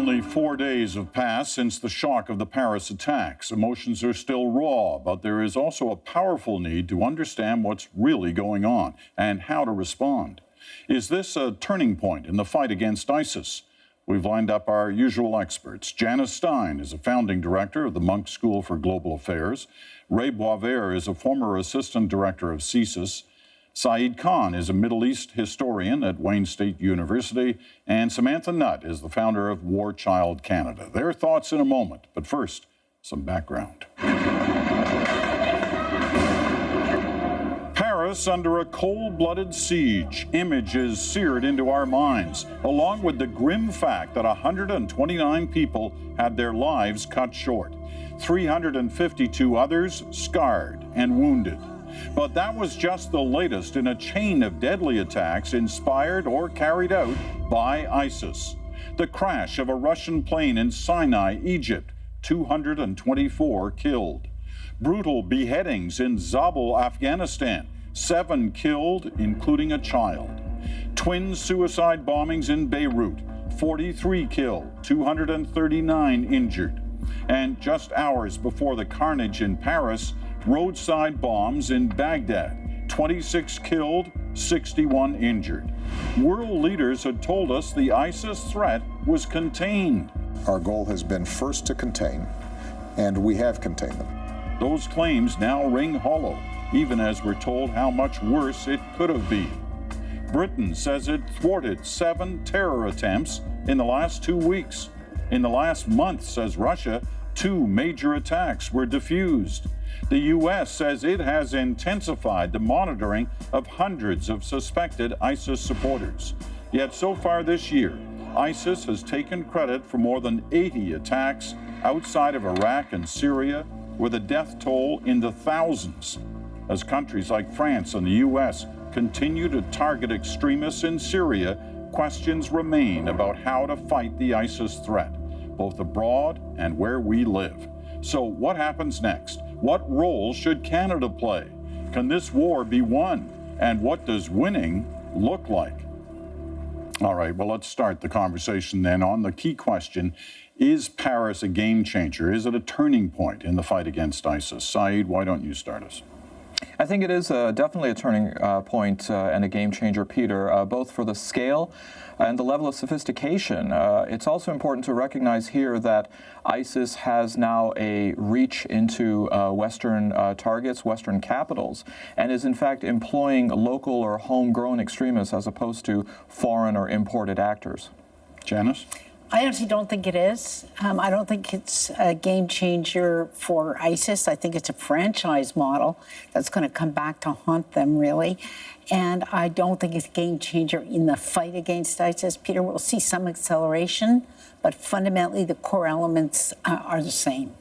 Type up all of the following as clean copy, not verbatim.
Only 4 days have passed since the shock of the Paris attacks. Emotions are still raw, but there is also a powerful need to understand what's really going on and how to respond. Is this a turning point in the fight against ISIS? We've lined up our usual experts. Janice Stein is a founding director of the Munk School for Global Affairs. Ray Boisvert is a former assistant director of CSIS. Saeed Khan is a Middle East historian at Wayne State University, and Samantha Nutt is the founder of War Child Canada. Their thoughts in a moment, but first, some background. Paris under a cold-blooded siege. Images seared into our minds, along with the grim fact that 129 people had their lives cut short, 352 others scarred and wounded. But that was just the latest in a chain of deadly attacks inspired or carried out by ISIS. The crash of a Russian plane in Sinai, Egypt, 224 killed. Brutal beheadings in Zabul, Afghanistan, 7 killed, including a child. Twin suicide bombings in Beirut, 43 killed, 239 injured. And just hours before the carnage in Paris, roadside bombs in Baghdad, 26 killed, 61 injured. World leaders had told us the ISIS threat was contained. Our goal has been first to contain, and we have contained them. Those claims now ring hollow, even as we're told how much worse it could have been. Britain says it thwarted 7 terror attempts in the last 2 weeks. In the last month, says Russia, 2 major attacks were defused. The U.S. says it has intensified the monitoring of hundreds of suspected ISIS supporters. Yet so far this year, ISIS has taken credit for more than 80 attacks outside of Iraq and Syria, with a death toll in the thousands. As countries like France and the U.S. continue to target extremists in Syria, questions remain about how to fight the ISIS threat, both abroad and where we live. So what happens next? What role should Canada play? Can this war be won? And what does winning look like? All right, well, let's start the conversation then on the key question. Is Paris a game changer? Is it a turning point in the fight against ISIS? Saeed, why don't you start us? I think it is definitely a turning point and a game changer, Peter, both for the scale and the level of sophistication. It's also important to recognize here that ISIS has now a reach into Western targets, Western capitals, and is in fact employing local or homegrown extremists as opposed to foreign or imported actors. Janice? I actually don't think it is. I don't think it's a game changer for ISIS. I think it's a franchise model that's going to come back to haunt them, really. And I don't think it's a game changer in the fight against ISIS. Peter, we'll see some acceleration, but fundamentally the core elements are the same.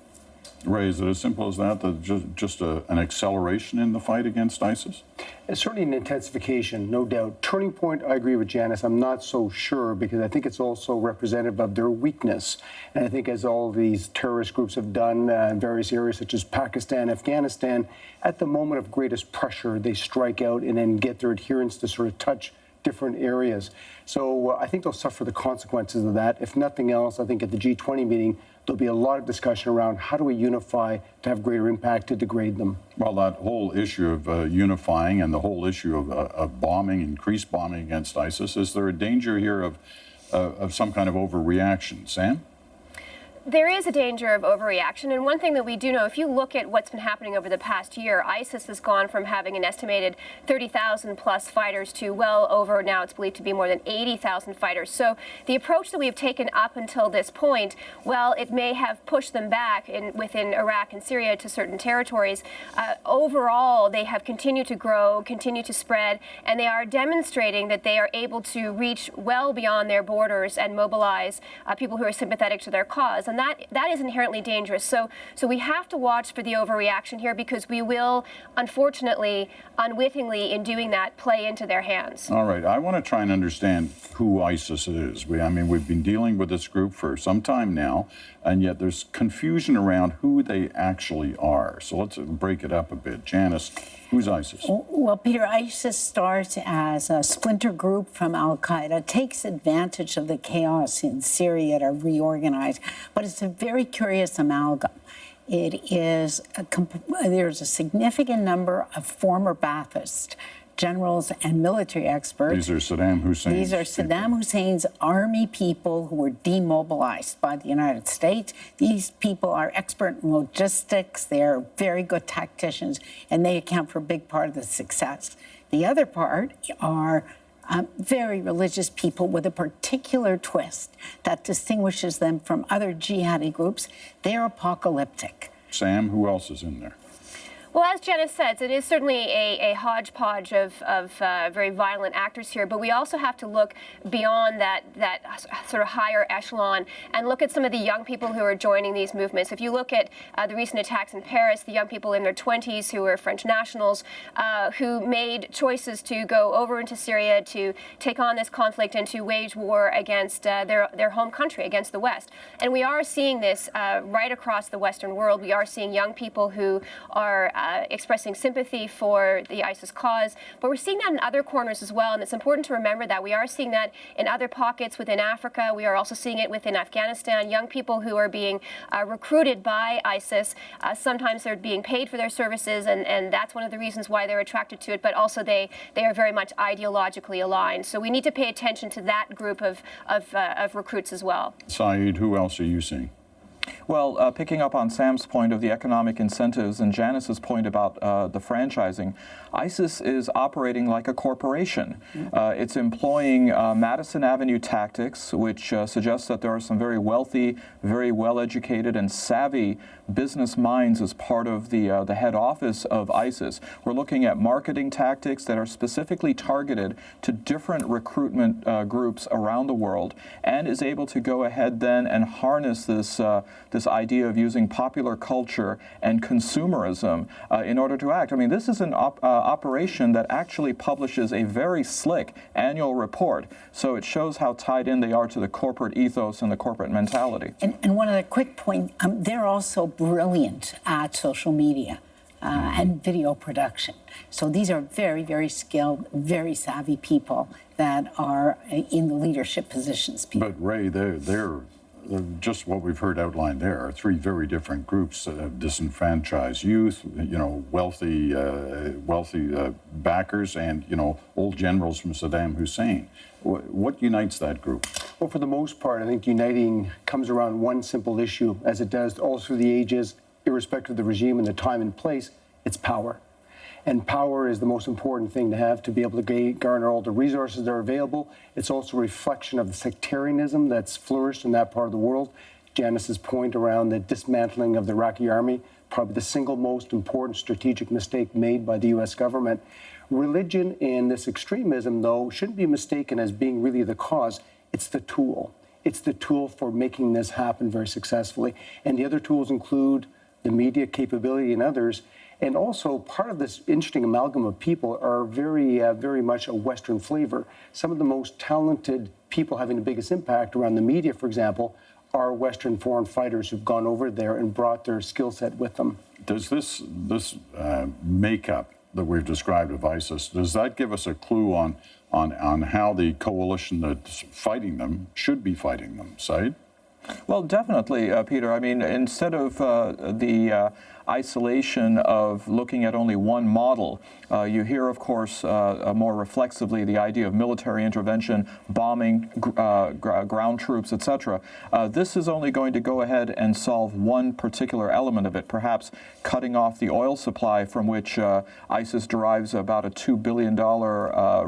Ray, is it as simple as that just an acceleration in the fight against ISIS? It's certainly an intensification, no doubt. Turning point, I agree with Janice. I'm not so sure because I think it's also representative of their weakness. And I think as all these terrorist groups have done in various areas such as Pakistan, Afghanistan, at the moment of greatest pressure, they strike out and then get their adherents to sort of touch different areas. So I think they'll suffer the consequences of that. If nothing else, I think at the G20 meeting, there'll be a lot of discussion around how do we unify to have greater impact to degrade them. Well, that whole issue of unifying and the whole issue of bombing, increased bombing against ISIS, is there a danger here of some kind of overreaction? Sam? There is a danger of overreaction, and one thing that we do know, if you look at what's been happening over the past year, ISIS has gone from having an estimated 30,000 plus fighters to well over, now it's believed to be more than 80,000 fighters. So the approach that we have taken up until this point, well, it may have pushed them back within Iraq and Syria to certain territories. Overall, they have continued to grow, continue to spread, and they are demonstrating that they are able to reach well beyond their borders and mobilize people who are sympathetic to their cause. and that is inherently dangerous. So we have to watch for the overreaction here, because we will, unfortunately, unwittingly, in doing that, play into their hands. All right, I want to try and understand who ISIS is. We've been dealing with this group for some time now, and yet there's confusion around who they actually are. So let's break it up a bit. Janice, who's ISIS? Well, Peter, ISIS starts as a splinter group from al-Qaeda, takes advantage of the chaos in Syria to reorganize, but it's a very curious amalgam. It is there's a significant number of former Ba'athist generals and military experts. These are Saddam Hussein's These are Saddam Hussein's army people who were demobilized by the United States. These people are expert in logistics. They're very good tacticians, and they account for a big part of the success. The other part are very religious people with a particular twist that distinguishes them from other jihadi groups. They're apocalyptic. Sam, who else is in there? Well, as Janice says, it is certainly a hodgepodge of very violent actors here, but we also have to look beyond that sort of higher echelon and look at some of the young people who are joining these movements. If you look at the recent attacks in Paris, the young people in their 20s who were French nationals who made choices to go over into Syria to take on this conflict and to wage war against their home country, against the West. And we are seeing this right across the Western world. We are seeing young people who are expressing sympathy for the ISIS cause, but we're seeing that in other corners as well, and it's important to remember that we are seeing that in other pockets within Africa. We are also seeing it within Afghanistan, young people who are being recruited by ISIS. Sometimes they're being paid for their services, and that's one of the reasons why they're attracted to it, but also they are very much ideologically aligned. So we need to pay attention to that group of recruits as well. Saeed, who else are you seeing? Well, picking up on Sam's point of the economic incentives and Janice's point about the franchising, ISIS is operating like a corporation. It's employing Madison Avenue tactics, which suggests that there are some very wealthy, very well-educated and savvy business minds as part of the head office of ISIS. We're looking at marketing tactics that are specifically targeted to different recruitment groups around the world, and is able to go ahead then and harness this idea of using popular culture and consumerism in order to act. I mean, this is an operation that actually publishes a very slick annual report, so it shows how tied in they are to the corporate ethos and the corporate mentality. And one other quick point, they're also brilliant at social media and video production. So these are very, very skilled, very savvy people that are in the leadership positions. But Ray, they're just what we've heard outlined there are three very different groups: disenfranchised youth, wealthy backers, and old generals from Saddam Hussein. What unites that group? Well, for the most part, I think uniting comes around one simple issue, as it does all through the ages, irrespective of the regime and the time and place. It's power. And power is the most important thing to have to be able to garner all the resources that are available. It's also a reflection of the sectarianism that's flourished in that part of the world. Janice's point around the dismantling of the Iraqi army, probably the single most important strategic mistake made by the U.S. government. Religion in this extremism, though, shouldn't be mistaken as being really the cause. It's the tool. It's the tool for making this happen very successfully. And the other tools include the media capability and others. And also, part of this interesting amalgam of people are very much a Western flavor. Some of the most talented people having the biggest impact around the media, for example, are Western foreign fighters who've gone over there and brought their skill set with them. Does this makeup that we've described of ISIS, does that give us a clue on how the coalition that's fighting them should be fighting them, Said? Well, definitely, Peter. I mean, instead of the isolation of looking at only one model, you hear, of course, more reflexively the idea of military intervention, bombing, ground troops, etc. This is only going to go ahead and solve one particular element of it, perhaps cutting off the oil supply from which ISIS derives about a $2 billion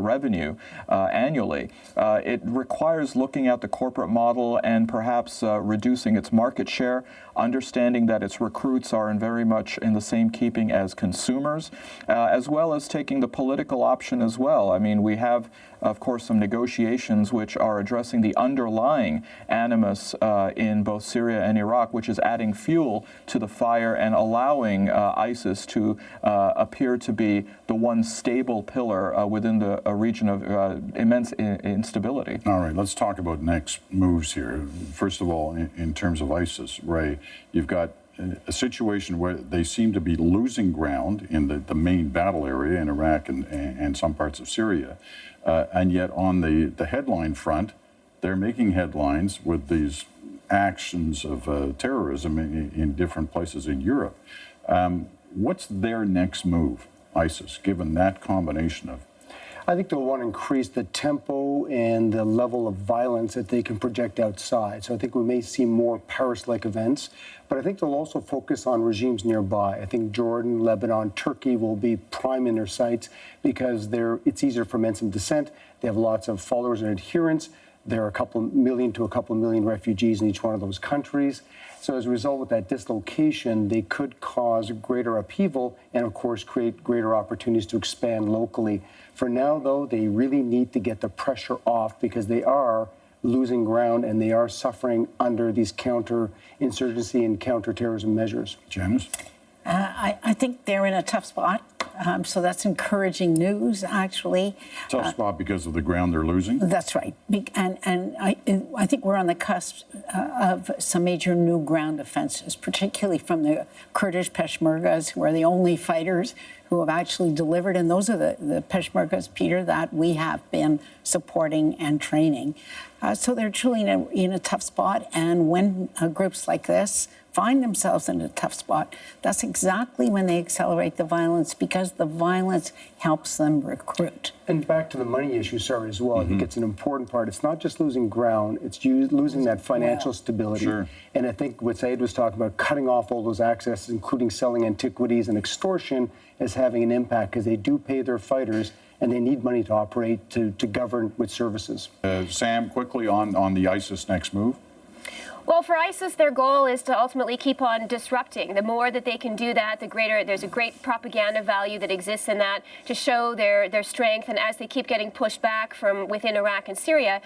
revenue annually. It requires looking at the corporate model and perhaps reducing its market share, understanding that its recruits are very much in the same keeping as consumers, as well as taking the political option as well. I mean, we have, of course, some negotiations which are addressing the underlying animus in both Syria and Iraq, which is adding fuel to the fire and allowing ISIS to appear to be the one stable pillar within the region of immense instability. All right, let's talk about next moves here. First of all, in terms of ISIS, Ray, you've got a situation where they seem to be losing ground in the main battle area in Iraq and some parts of Syria. And yet on the headline front, they're making headlines with these actions of terrorism in different places in Europe. What's their next move, ISIS, given that combination of? I think they'll want to increase the tempo and the level of violence that they can project outside. So I think we may see more Paris-like events, but I think they'll also focus on regimes nearby. I think Jordan, Lebanon, Turkey will be prime in their sights because it's easier for men of dissent. They have lots of followers and adherents. There are a couple million to a couple million refugees in each one of those countries. So as a result of that dislocation, they could cause greater upheaval and, of course, create greater opportunities to expand locally. For now, though, they really need to get the pressure off because they are losing ground and they are suffering under these counterinsurgency and counterterrorism measures. Janice? I think they're in a tough spot. So that's encouraging news, actually. Tough spot because of the ground they're losing? That's right. And I think we're on the cusp of some major new ground offenses, particularly from the Kurdish Peshmergas, who are the only fighters who have actually delivered. And those are the Peshmergas, Peter, that we have been supporting and training. So they're truly in a tough spot. And when groups like this find themselves in a tough spot, that's exactly when they accelerate the violence, because the violence helps them recruit. And back to the money issue, sorry, as well. I think it's an important part. It's not just losing ground, it's losing that financial stability. Sure. And I think what Saeed was talking about, cutting off all those accesses, including selling antiquities and extortion, is having an impact because they do pay their fighters and they need money to operate, to govern with services. Sam, quickly on the ISIS next move. Well, for ISIS, their goal is to ultimately keep on disrupting. The more that they can do that, the greater. There's a great propaganda value that exists in that to show their strength. And as they keep getting pushed back from within Iraq and Syria,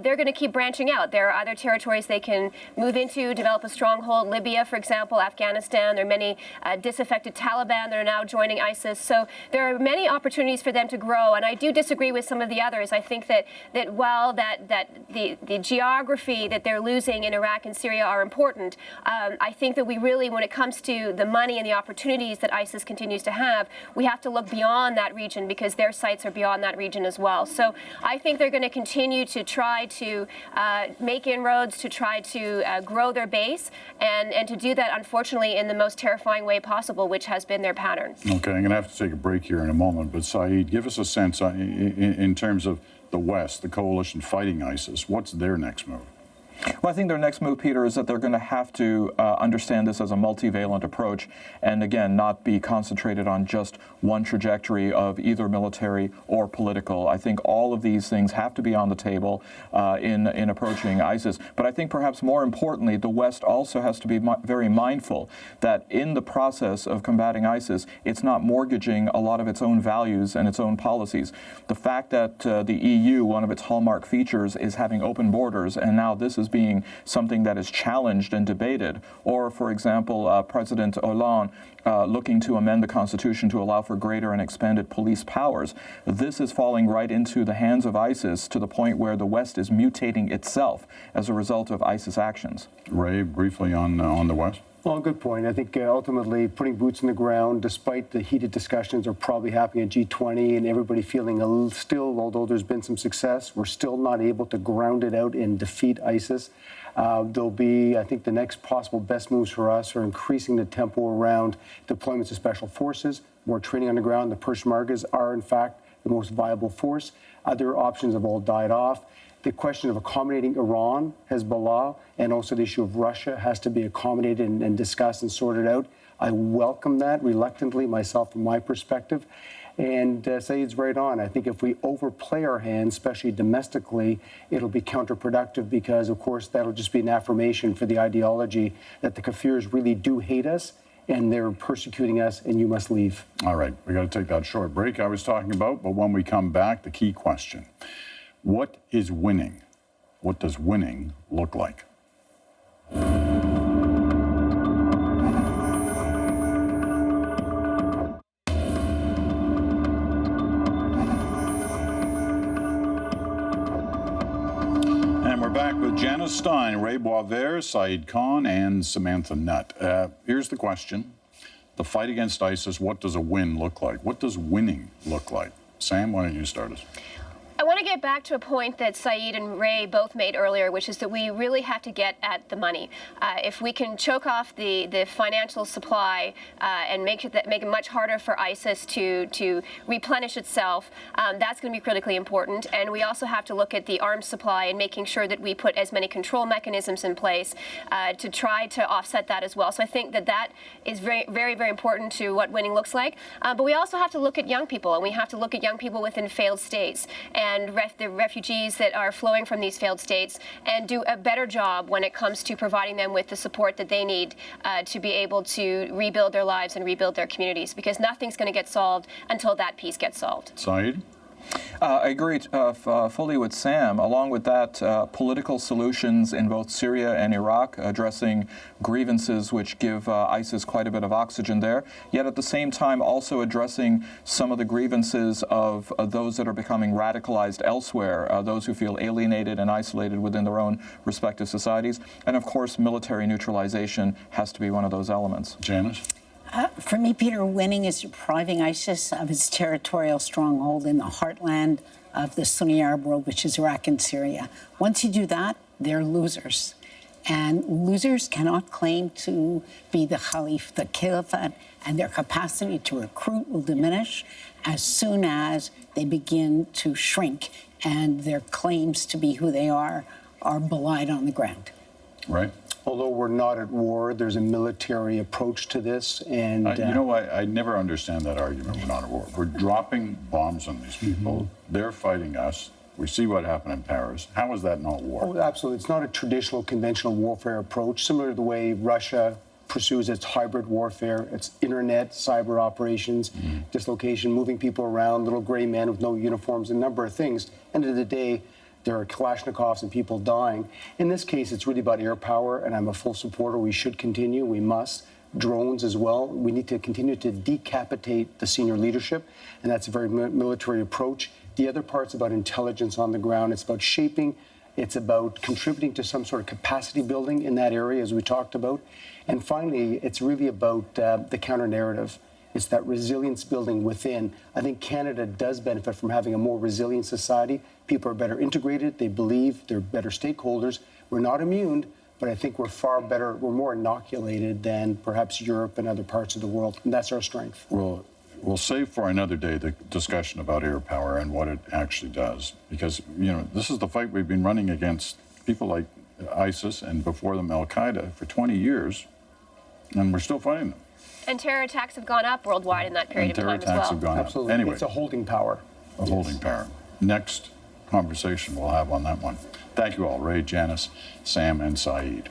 they're going to keep branching out. There are other territories they can move into, develop a stronghold. Libya, for example, Afghanistan. There are many disaffected Taliban that are now joining ISIS. So there are many opportunities for them to grow. And I do disagree with some of the others. I think that while the geography that they're losing in Iraq and Syria are important, I think that we really, when it comes to the money and the opportunities that ISIS continues to have, we have to look beyond that region because their sights are beyond that region as well. So I think they're going to continue to try to make inroads, to try to grow their base, and to do that, unfortunately, in the most terrifying way possible, which has been their pattern. Okay, I'm going to have to take a break here in a moment, but Saeed, give us a sense in terms of the West, the coalition fighting ISIS. What's their next move? Well, I think their next move, Peter, is that they're going to have to understand this as a multivalent approach and, again, not be concentrated on just one trajectory of either military or political. I think all of these things have to be on the table in approaching ISIS. But I think perhaps more importantly, the West also has to be very mindful that in the process of combating ISIS, it's not mortgaging a lot of its own values and its own policies. The fact that the EU, one of its hallmark features, is having open borders, and now this is being something that is challenged and debated. Or, for example, President Hollande looking to amend the Constitution to allow for greater and expanded police powers. This is falling right into the hands of ISIS to the point where the West is mutating itself as a result of ISIS actions. Ray, briefly on the West. Well, good point. I think ultimately putting boots in the ground, despite the heated discussions are probably happening at G20 and everybody feeling a little still, although there's been some success, we're still not able to ground it out and defeat ISIS. There'll be, I think, the next possible best moves for us are increasing the tempo around deployments of special forces, more training on the ground. The Peshmergas are, in fact, the most viable force. Other options have all died off. The question of accommodating Iran, Hezbollah, and also the issue of Russia has to be accommodated and discussed and sorted out. I welcome that reluctantly myself from my perspective. And Saeed's right on. I think if we overplay our hand, especially domestically, it'll be counterproductive because, of course, that'll just be an affirmation for the ideology that the Kafirs really do hate us and they're persecuting us and you must leave. All right, we got to take that short break I was talking about, but when we come back, the key question. What is winning? What does winning look like? Back with Janice Stein, Ray Boisvert, Saeed Khan, and Samantha Nutt. Here's the question. The fight against ISIS, what does a win look like? What does winning look like? Sam, why don't you start us? I want to get back to a point that Saeed and Ray both made earlier, which is that we really have to get at the money. If we can choke off the financial supply and make it much harder for ISIS to replenish itself, that's going to be critically important. And we also have to look at the arms supply and making sure that we put as many control mechanisms in place to try to offset that as well. So I think that is very, very, very important to what winning looks like. But we also have to look at young people, and we have to look at young people within failed states and the refugees that are flowing from these failed states, and do a better job when it comes to providing them with the support that they need to be able to rebuild their lives and rebuild their communities, because nothing's going to get solved until that piece gets solved. Saeed? I agree fully with Sam. Along with that, political solutions in both Syria and Iraq, addressing grievances which give ISIS quite a bit of oxygen there, yet at the same time also addressing some of the grievances of those that are becoming radicalized elsewhere, those who feel alienated and isolated within their own respective societies. And of course, military neutralization has to be one of those elements. Janice? For me, Peter, winning is depriving ISIS of its territorial stronghold in the heartland of the Sunni Arab world, which is Iraq and Syria. Once you do that, they're losers. And losers cannot claim to be the caliphate, and their capacity to recruit will diminish as soon as they begin to shrink and their claims to be who they are belied on the ground. Right. Although we're not at war, there's a military approach to this. And you know what? I never understand that argument. We're not at war. We're dropping bombs on these people. Mm-hmm. They're fighting us. We see what happened in Paris. How is that not war? Oh, absolutely. It's not a traditional conventional warfare approach, similar to the way Russia pursues its hybrid warfare, its internet, cyber operations, dislocation, moving people around, little gray men with no uniforms, a number of things. End of the day, there are Kalashnikovs and people dying. In this case, it's really about air power, and I'm a full supporter. We should continue. We must. Drones as well. We need to continue to decapitate the senior leadership, and that's a very military approach. The other part's about intelligence on the ground. It's about shaping. It's about contributing to some sort of capacity building in that area, as we talked about. And finally, it's really about the counter-narrative. It's that resilience building within. I think Canada does benefit from having a more resilient society. People are better integrated. They believe they're better stakeholders. We're not immune, but I think we're far better, we're more inoculated than perhaps Europe and other parts of the world. And that's our strength. Well, we'll save for another day the discussion about air power and what it actually does. Because, you know, this is the fight we've been running against people like ISIS and before them Al-Qaeda for 20 years, and we're still fighting them. And terror attacks have gone up worldwide in that period of time as well. Terror attacks have gone Absolutely. up. Anyway, it's a holding power. A holding power. Next conversation we'll have on that one. Thank you all, Ray, Janice, Sam, and Saeed.